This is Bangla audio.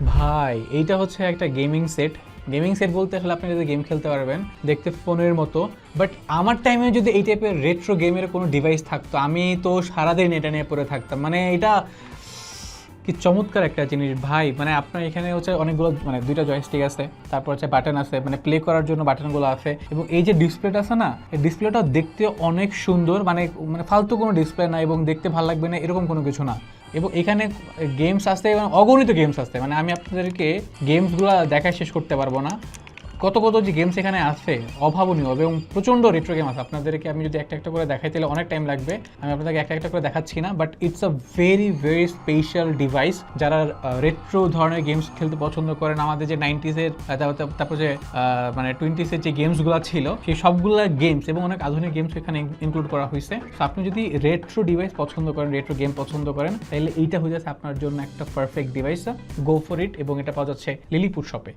ভাই এইটা হচ্ছে একটা গেমিং সেট বলতে আসলে আপনি যদি গেম খেলতে পারবেন দেখতে ফোনের মতো। বাট আমার টাইমে যদি এই টাইপের রেট্রো গেমের কোনো ডিভাইস থাকতো আমি তো সারাদিন এটা নিয়ে পড়ে থাকতাম। মানে এটা কি চমৎকার একটা জিনিস ভাই। মানে আপনার এখানে হচ্ছে অনেকগুলো মানে দুইটা জয়স্টিক আছে, তারপর হচ্ছে বাটন আছে, মানে প্লে করার জন্য বাটনগুলো আছে, এবং এই যে ডিসপ্লেটা আছে না, এই ডিসপ্লেটা দেখতে অনেক সুন্দর। মানে মানে ফালতু কোনো ডিসপ্লে না এবং দেখতে ভালো লাগবে না এরকম কোনো কিছু না। এবং এখানে গেমস আছে, এবং অগণিত গেমস আছে, মানে আমি আপনাদেরকে গেমসগুলো দেখায় শেষ করতে পারবো না। কত কত যে গেমস এখানে আছে অভাবনীয়, এবং প্রচণ্ড রেট্রো গেম আছে। আপনাদেরকে আমি যদি একটা একটা করে দেখাই তাহলে অনেক টাইম লাগবে, আমি আপনাদেরকে একটা একটা করে দেখাচ্ছি না। But it's a very very special device. যারা রেট্রো ধরনের গেমস খেলতে পছন্দ করেন, আমাদের যে 90s-এর তারপর যে মানে 20s-এর যে গেমসগুলো ছিল সেই সবগুলো গেমস এবং অনেক আধুনিক গেমস এখানে ইনক্লুড করা হয়েছে। তো আপনি যদি রেট্রো ডিভাইস পছন্দ করেন, রেট্রো গেম পছন্দ করেন, তাহলে এইটা হয়ে যাচ্ছে আপনার জন্য একটা perfect device. Go for it. এবং এটা পাওয়া যাচ্ছে লিলিপুর শপে।